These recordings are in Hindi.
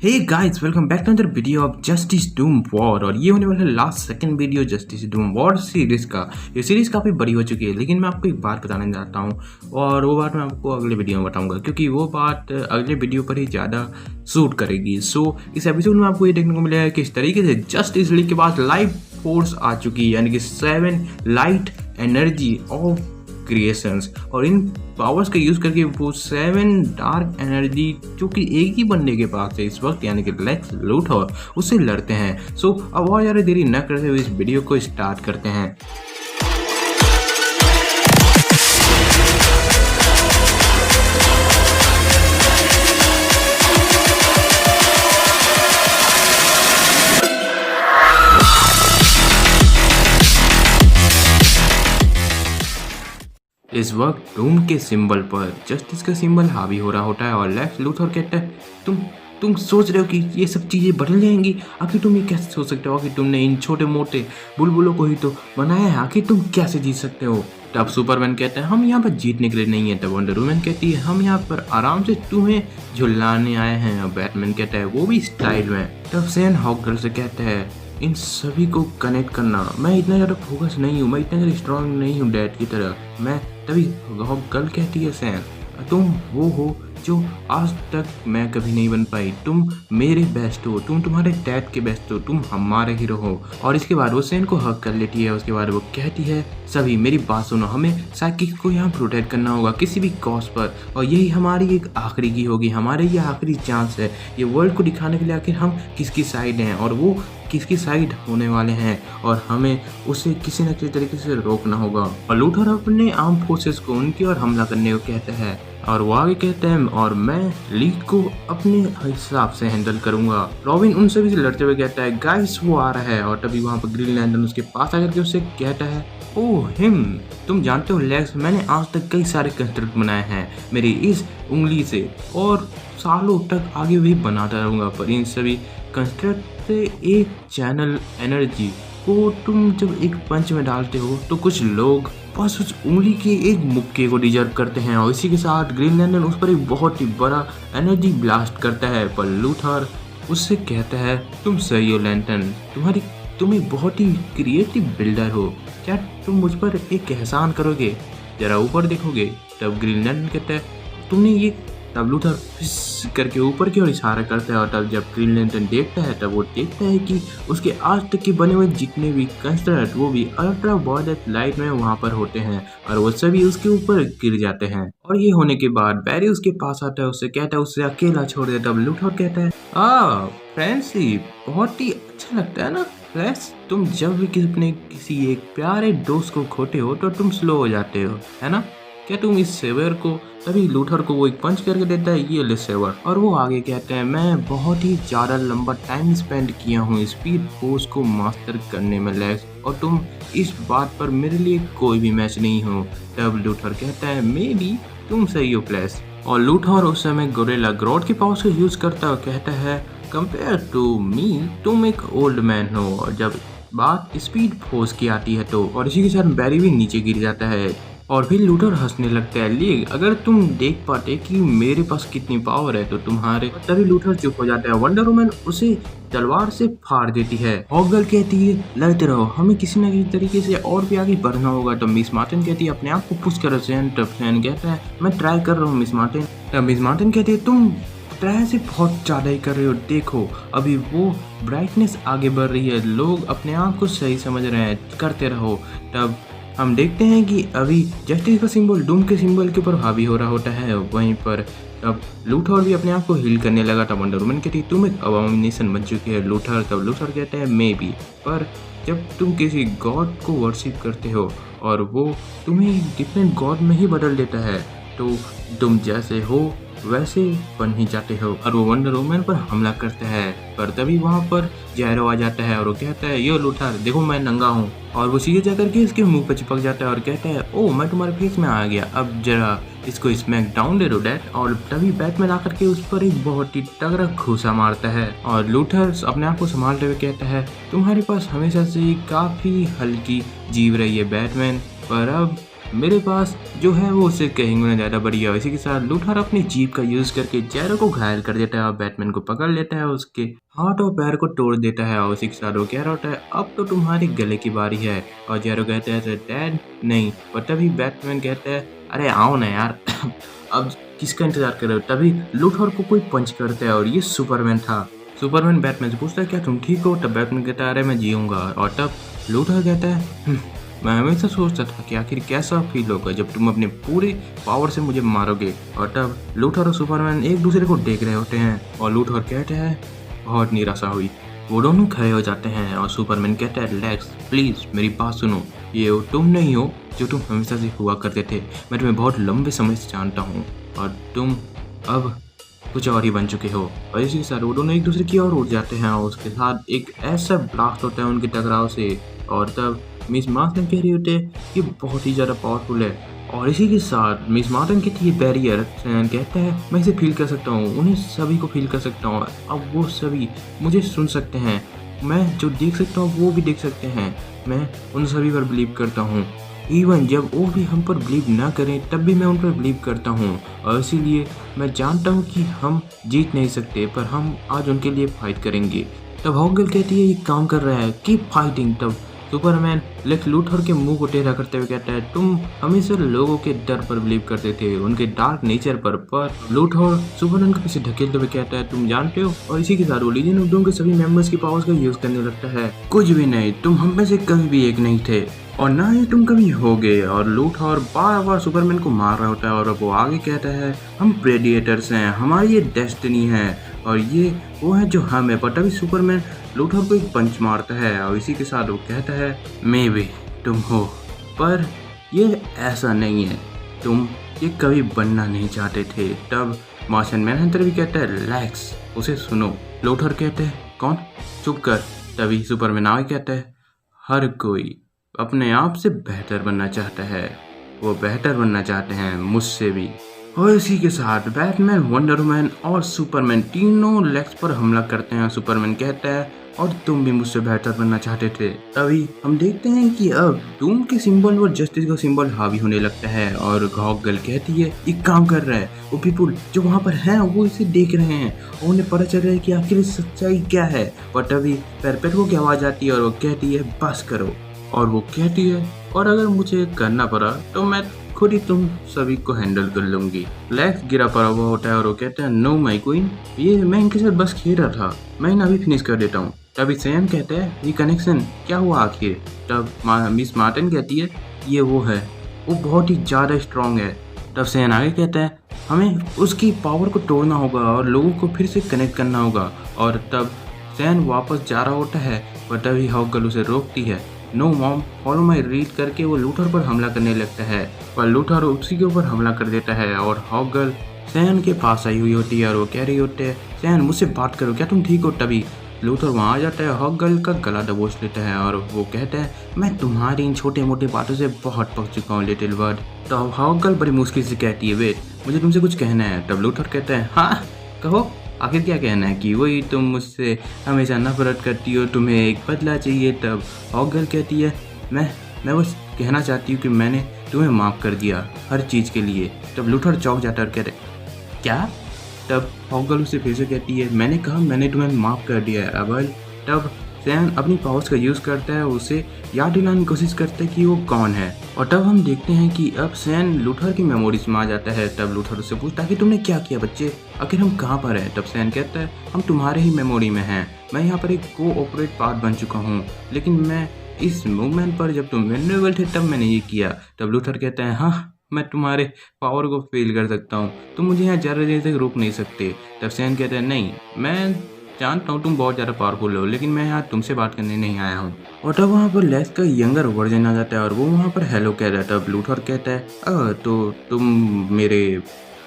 Hey guys, welcome back to another video of Justice Doom War. और ये होने वाला है last second video Justice Doom War series का। ये सीरीज काफ़ी बड़ी हो चुकी है, लेकिन मैं आपको एक बात बताने चाहता हूँ और वो बात मैं आपको अगले वीडियो में बताऊंगा, क्योंकि वो बात अगले वीडियो पर ही ज़्यादा सूट करेगी। सो इस एपिसोड में आपको ये देखने को मिलेगा कि इस तरीके से जस्टिस लीग के पास लाइफ फोर्स आ चुकी है, यानी कि 7 लाइट एनर्जी ऑफ क्रिएशंस, और इन पावर्स का यूज करके वो 7 डार्क एनर्जी जो कि एक ही बंदे के पास है इस वक्त, यानी कि लेक्स लूथर, उससे लड़ते हैं। सो अब और ज़्यादा देरी न करते हुए इस वीडियो को स्टार्ट करते हैं। इस वक्त डूम के सिंबल पर जस्टिस का सिंबल हावी हो रहा होता है और लेक्स लूथर कहता है, तुम सोच रहे हो कि ये सब चीज़ें बदल जाएंगी? आखिर तुम ये कैसे सोच सकते हो? आखिर तुमने इन छोटे मोटे बुलबुलों को ही तो बनाया है, आखिर तुम कैसे जीत सकते हो? तब सुपरमैन कहता है, हम यहाँ पर जीतने के लिए नहीं है। तब वंडर वुमन कहती है, हम यहाँ पर आराम से तुम्हें झुलाने आए हैं। और बैटमैन कहता है, वो भी स्टाइल में। तब सेन हॉकगर्ल से कहता है, इन सभी को कनेक्ट करना, मैं इतना ज़्यादा फोकस नहीं हूँ, मैं इतना ज़्यादा स्ट्रांग नहीं हूँ डैड की तरह। मैं तभी हॉकगर्ल कहती है, सैन तुम वो हो जो आज तक मैं कभी नहीं बन पाई, तुम मेरे बेस्ट हो, तुम तुम्हारे डैड के बेस्ट हो, तुम हमारे हीरो हो। और इसके बाद वो सैन को हक कर लेती है। उसके बाद वो कहती है, सभी मेरी बात सुनो, हमें साइकिक को यहाँ प्रोटेक्ट करना होगा किसी भी कॉस्ट पर, और यही हमारी एक आखिरी की होगी, हमारे ये आखिरी चांस है ये वर्ल्ड को दिखाने के लिए आखिर हम किसकी साइड हैं और वो किसकी साइड होने वाले हैं, और हमें उसे किसी न किसी तरीके से रोकना होगा। और लूथर अपने आर्म फोर्सेस को उनकी ओर हमला करने को कहते हैं, और वो आगे कहते हैं, और मैं लीग को अपने हिसाब से हैंडल करूंगा। रॉबिन उन सभी से लड़ते हुए कहता है, गाइस वो आ रहा है। और तभी वहाँ पर ग्रीन लैंटर्न उसके पास आकर के उससे कहता है, ओह हिम, तुम जानते हो लेक्स, मैंने आज तक कई सारे कंस्ट्रक्ट बनाए हैं मेरी इस उंगली से, और सालों तक आगे भी बनाता रहूँगा, पर इन सभी कंस्ट्रक्ट से एक चैनल एनर्जी को तुम जब एक पंच में डालते हो तो कुछ लोग बस उस उंगली के एक मुक्के को डिजर्व करते हैं। और इसी के साथ ग्रीन लैंटर्न उस पर एक बहुत ही बड़ा एनर्जी ब्लास्ट करता है, पर लूथर उससे कहता है, तुम सही हो लैंटर्न, तुम एक बहुत ही क्रिएटिव बिल्डर हो, क्या तुम मुझ पर एक एहसान करोगे, जरा ऊपर देखोगे? तब ग्रीन लैंटर्न कहता है, तुमने ये। तब लूथर फिस करके ऊपर की ओर इशारा करता है, और तब जब ग्रीन लैंटर्न देखता है तब वो देखता है कि उसके आज तक के बने हुए जितने भी कंस्ट्रक्ट वो भी अल्ट्रा वायलेट लाइट में वहाँ पर होते हैं, और वो सभी उसके ऊपर गिर जाते हैं। और ये होने के बाद बैरी उसके पास आता है, उससे कहता है उससे अकेला छोड़ दे। तब लूथर कहता है, फ्रेंडशिप बहुत ही अच्छा लगता है ना फ्रेंड्स, तुम जब भी किसी एक प्यारे दोस्त को खोते हो तो तुम स्लो हो जाते हो, है ना? क्या तुम इस सेवर को? तभी लूथर को वो एक पंच करके देता है, ये ले सेवर। और वो आगे कहते हैं, मैं बहुत ही ज़्यादा लंबा टाइम स्पेंड किया हूँ स्पीड फोर्स को मास्टर करने में लेक्स, और तुम इस बात पर मेरे लिए कोई भी मैच नहीं हो। तब लूथर कहता है, मे बी तुम सही हो फ्लैश। और लूथर उस समय गोरिल्ला ग्रोथ की पावर्स को यूज करता है और कहता है, कंपेयर टू मी तुम एक ओल्ड मैन हो। और जब बात स्पीड फोर्स की आती है तो, और इसी के साथ बैरी भी नीचे गिर जाता है, और फिर लूथर हंसने लगता है, लीग अगर तुम देख पाते कि मेरे पास कितनी पावर है तो तुम्हारे। तभी लूथर चुप हो जाता है। वंडर वुमन उसे तलवार से फाड़ देती है। हॉकगर्ल कहती है, लड़ते रहो, हमें किसी न किसी तरीके से और भी आगे बढ़ना होगा। तब मिस मार्टिन कहती है, अपने आप को पुश करो सैन। तब सैन कहता है, मैं ट्राई कर रहा हूँ मिस मार्टिन। तब मिस मार्टिन कहती है, तुम ट्राई से बहुत ज़्यादा ही कर रहे हो, देखो अभी वो ब्राइटनेस आगे बढ़ रही है, लोग अपने आप को सही समझ रहे हैं, करते रहो। तब हम देखते हैं कि अभी जस्टिस का सिंबल डूम के सिंबल के ऊपर हावी हो रहा होता है। वहीं पर अब लूथर भी अपने आप को हील करने लगा था। वंडर वुमन कहती है, तुम एक अबॉमिनेशन बन चुकी है लूथर। तब लूथर कहता है, मे बी, पर जब तुम किसी गॉड को वर्शिप करते हो और वो तुम्हें डिफरेंट गॉड में ही बदल देता है तो तुम जैसे हो वैसे बन ही जाते हो। और वो वंडर वुमन पर हमला करता है, पर तभी वहाँ पर जैरो आ जाता है और वो कहता है, यो लूथर देखो मैं नंगा हूँ। और वो सीधे जाकर के इसके मुंह पर चिपक जाता है और कहता है, ओ मैं तुम्हारे फेस में आ गया, अब जरा इसको स्मैक डाउन दे दो डैड। और तभी बैटमैन आकर के उस पर एक बहुत ही तगड़ा घूसा मारता है। और लूथर अपने आप को संभालते हुए कहता है, तुम्हारे पास हमेशा से काफ़ी हल्की जीव रही है बैटमैन, पर अब मेरे पास जो है वो उससे कहीं गुना ज़्यादा बढ़िया है। इसी के साथ लूथर अपनी जीप का यूज़ करके जैरो को घायल कर देता है और बैटमैन को पकड़ लेता है, उसके हाथ और पैर को तोड़ देता है और उसी के साथ वो कह रहा होता है अब तो तुम्हारे गले की बारी है। और जैरो कहता है डैड नहीं, और तभी बैटमैन कहता है अरे आओ ना यार अब किसका इंतजार कर रहे हो। तभी लूथर को कोई पंच करता है और ये सुपरमैन था। सुपरमैन बैटमैन से पूछता है क्या तुम ठीक हो। तब बैटमैन कहता है अरे मैं जीऊँगा। और तब लूथर कहता है मैं हमेशा सोचता था कि आखिर कैसा फील होगा जब तुम अपने पूरे पावर से मुझे मारोगे। और तब लूथर और सुपरमैन एक दूसरे को देख रहे होते हैं और लूथर कहते हैं बहुत निराशा हुई। वो दोनों खड़े हो जाते हैं और सुपरमैन कहता है लेक्स प्लीज़ मेरी बात सुनो, ये वो तुम नहीं हो जो तुम हमेशा से हुआ करते थे। मैं तुम्हें बहुत लंबे समय से जानता हूँ और तुम अब कुछ और ही बन चुके हो। और इसी के साथ वो दोनों एक दूसरे की ओर उड़ जाते हैं और उसके साथ एक ऐसा ब्लास्ट होता है उनके टकराव से। और तब मिस मार्टन कह रही होती है ये बहुत ही ज़्यादा पावरफुल है। और इसी के साथ मिस मार्टन कहती है बैरियर। कहता है मैं इसे फील कर सकता हूँ, उन्हें सभी को फील कर सकता हूँ। अब वो सभी मुझे सुन सकते हैं, मैं जो देख सकता हूँ वो भी देख सकते हैं। मैं उन सभी पर बिलीव करता हूँ, इवन जब वो भी हम पर बिलीव ना करें तब भी मैं उन पर बिलीव करता हूँ। और इसीलिए मैं जानता हूँ कि हम जीत नहीं सकते पर हम आज उनके लिए फाइट करेंगे। तब हॉकगर्ल कहती है ये काम कर रहा है, कीप फाइटिंग। तब सुपरमैन लेक्स लूथर के मुंह को टेढ़ा करते हुए कहता है तुम हमेशा लोगों के डर पर बिलीव करते थे, उनके डार्क नेचर पर लूथर सुपरमैन के पीछे ढकेलते हुए कहता है तुम जानते हो। और इसी के साथ वो लीजियन ऑफ डूम के सभी मेंबर्स की पावर्स का यूज करने लगता है। कुछ भी नहीं, तुम हम में से कभी भी एक नहीं थे और ना ही तुम कभी होगे। और लूथर बार बार सुपरमैन को मार रहा होता है और वो आगे कहता है हम प्रेडिएटर्स हैं, हमारी ये डेस्टिनी है और ये वो है जो हम है। पर तभी सुपरमैन लूथर को एक पंच मारता है और इसी के साथ वो कहता है मे भी तुम हो पर ये ऐसा नहीं है, तुम ये कभी बनना नहीं चाहते थे। तब मार्शन मैनहंटर भी कहता है लेक्स उसे सुनो। लूथर कहते हैं कौन, चुप कर। तभी सुपरमैन आगे कहता है हर कोई अपने आप से बेहतर बनना चाहता है, वो बेहतर बनना चाहते हैं मुझसे भी। और इसी के साथ बैटमैन, वंडर वुमन और सुपरमैन तीनों लेक्स पर हमला करते हैं। सुपरमैन कहता है और तुम भी मुझसे बेहतर बनना चाहते थे। तभी हम देखते हैं कि अब डूम के सिंबल और जस्टिस का सिंबल हावी होने लगता है और हॉकगर्ल कहती है ये काम कर रहा है। वो पीपुल जो वहाँ पर हैं वो इसे देख रहे हैं और उन्हें पता चल रहा है कि आखिर सच्चाई क्या है। और तभी पेरपेटो की आवाज़ आती है और वो कहती है बस करो। और वो कहती है और अगर मुझे करना पड़ा तो मैं खुद ही तुम सभी को हैंडल कर लूंगी। लेक्स गिरा पड़ा हुआ होता है और वो कहता है नो माई क्वीन, ये मैं इनके साथ बस खेल रहा था, मैं इन्हें अभी फिनिश कर देता हूँ। तभी सैम कहता है ये कनेक्शन क्या हुआ आखिर। तब मिस मार्टन कहती है ये वो है, वो बहुत ही ज़्यादा स्ट्रॉन्ग है। तब सैन आगे कहता है हमें उसकी पावर को तोड़ना होगा और लोगों को फिर से कनेक्ट करना होगा। और तब सैन वापस जा रहा होता है पर तभी हॉकगर्ल उसे रोकती है। No mom follow my read करके वो लूथर पर हमला करने लगता है पर लूथर उसी के ऊपर हमला कर देता है। और हॉकगर्ल सैन के पास आई हुई होती है और वो कह रही होती है सैन मुझसे बात करो, क्या तुम ठीक हो। तभी लूथर वहाँ आ जाता है, हॉकगर्ल का गला दबोच लेता है और वो कहता है मैं तुम्हारी इन छोटे मोटे बातों से बहुत पक चुका हूँ लिटिल बर्ड। तो हॉकगर्ल बड़ी मुश्किल से कहती है वेट मुझे तुमसे कुछ कहना है। तब लूथर कहता है हाँ कहो, आखिर क्या कहना है कि वही तुम मुझसे हमेशा नफरत करती हो, तुम्हें एक बदला चाहिए। तब हॉकगर्ल कहती है मैं बस कहना चाहती हूँ कि मैंने तुम्हें माफ़ कर दिया हर चीज़ के लिए। तब लूथर चौंक जाता है और कहते क्या। तब हॉकगर्ल उसे फिर से कहती है मैंने कहा मैंने तुम्हें माफ़ कर दिया है अबल। तब सैन अपनी पावर्स का यूज़ करता है, उसे याद दिलाने की कोशिश करता है कि वो कौन है। और तब हम देखते हैं कि अब सैन लूथर की मेमोरीज में आ जाता है। तब लूथर उससे पूछता है कि तुमने क्या किया बच्चे, आखिर हम कहाँ पर हैं। तब सैन कहता है हम तुम्हारे ही मेमोरी में हैं, मैं यहाँ पर एक कोऑपरेट पार्ट बन चुका हूँ, लेकिन मैं इस मूवमेंट पर जब तुम वेनरेबल थे तब मैंने ये किया। तब लूथर कहता है हाँ मैं तुम्हारे पावर को फील कर सकता हूँ, तुम मुझे यहाँ ज़्यादा देर तक रोक नहीं सकते। तब सैन कहता है नहीं मैं जानता हूँ तुम बहुत ज़्यादा पावरफुल हो, लेकिन मैं यहाँ तुमसे बात करने नहीं आया हूँ। और तब वहाँ पर लेक्स का यंगर वर्जन आ जाता है और वो वहाँ पर हेलो कह रहा है। तब लूथर कहता है तो तुम मेरे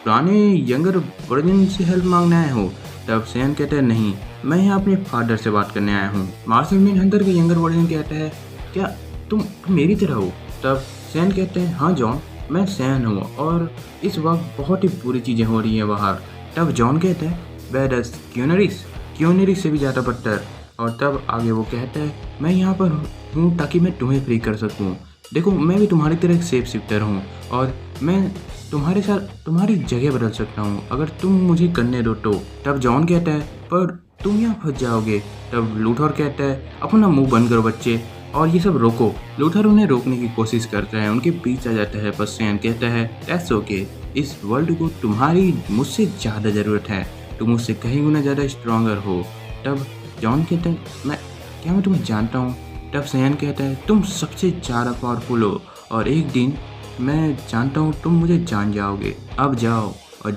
पुराने यंगर वर्जन से हेल्प मांगने आए हो। तब सैन कहता है नहीं मैं यहाँ अपने फादर से बात करने आया हूँ। मार्शन मैनहंटर के यंगर वर्जन कहता है क्या तुम मेरी तरह हो। तब सैन कहते हैं हाँ जॉन मैं सैन हूँ और इस वक्त बहुत ही बुरी चीज़ें हो रही हैं बाहर। तब जॉन कहता है बेडस क्यूनरिस से भी ज़्यादा बदतर। और तब आगे वो कहता है मैं यहाँ पर हूँ ताकि मैं तुम्हें फ्री कर सकूँ। देखो मैं भी तुम्हारी तरह एक सेफ शिफ्टर हूँ और मैं तुम्हारे साथ तुम्हारी जगह बदल सकता हूँ अगर तुम मुझे करने दो तो। तब जॉन कहता है पर तुम यहाँ फंस जाओगे। तब लूथर कहता है अपना मुंह बंद करो बच्चे और ये सब रोको। लूथर उन्हें रोकने की कोशिश करता है, उनके पीछे आ जाता है पर सैन कहता है दैट्स ओके, इस वर्ल्ड को तुम्हारी मुझसे ज़्यादा ज़रूरत है, तुम मुझसे कहीं गुना ज़्यादा स्ट्रॉन्गर हो। तब जॉन कहता है मैं तुम्हें जानता हूँ। तब सैन कहता है तुम सबसे ज़्यादा पावरफुल हो और एक दिन मैं जानता हूँ तुम मुझे जान जाओगे। अब जाओ और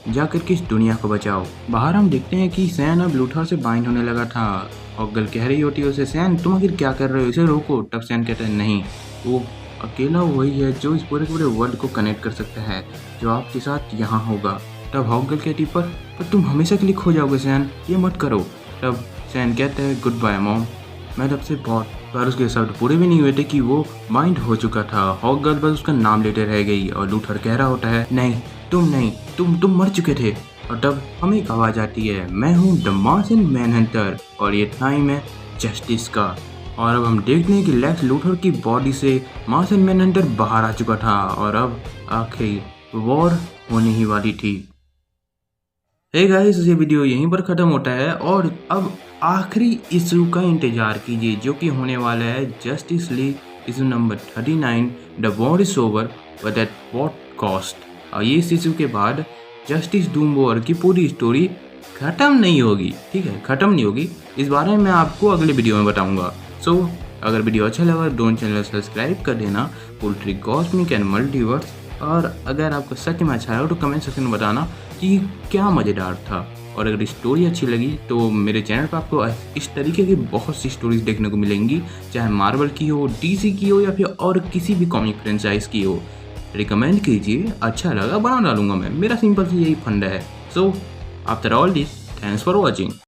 जा करके इस दुनिया को बचाओ। बाहर हम देखते हैं कि सैन अब लूथर से बाइंड होने लगा था और गल कह रही होती है उसे सैन तुम आखिर क्या कर रहे हो, इसे रोको। तब सैन कहता है नहीं, वो अकेला वही है जो इस पूरे वर्ल्ड को कनेक्ट कर सकता है, जो आपके साथ यहाँ होगा। तब हॉकगर्ल कहती पर तुम हमेशा के लिए खो जाओगे सैन, ये मत करो। तब सैन कहता है गुड बाय मॉम। मैं तब से बहुत पर उसके शब्द पूरे भी नहीं हुए थे कि वो माइंड हो चुका था। हॉकगर्ल बस उसका नाम लेते रह गई और लूथर कह रहा होता है नहीं तुम मर चुके थे। और तब हमें एक आवाज़ आती है मैं हूँ द मार्टियन मैनहंटर और ये टाइम है जस्टिस का। और अब हम देखते हैं कि लेक्स लूथर की बॉडी से मार्टियन मैनहंटर बाहर आ चुका था और अब आखिर वॉर होने ही वाली थी। हे गाइस, ये वीडियो यहीं पर ख़त्म होता है और अब आखिरी इशू का इंतज़ार कीजिए जो कि होने वाला है justice league issue number 39 the war is over but at what cost. और ये इस इशू के बाद जस्टिस डूम वॉर की पूरी स्टोरी ख़त्म नहीं होगी, ठीक है, ख़त्म नहीं होगी। इस बारे में मैं आपको अगले वीडियो में बताऊंगा। सो अगर वीडियो अच्छा लगा दोनों चैनल सब्सक्राइब कर देना, पोल्ट्री कॉस्मिक एंड मल्टीवर्स। और अगर आपको सच में अच्छा लगा तो कमेंट सेक्शन में बताना कि क्या मज़ेदार था। और अगर स्टोरी अच्छी लगी तो मेरे चैनल पर आपको इस तरीके की बहुत सी स्टोरीज देखने को मिलेंगी, चाहे मार्वल की हो, डीसी की हो या फिर और किसी भी कॉमिक फ्रेंचाइज की हो। रिकमेंड कीजिए, अच्छा लगा बना डालूंगा मैं, मेरा सिंपल सी यही फंडा है। So after all this thanks for watching.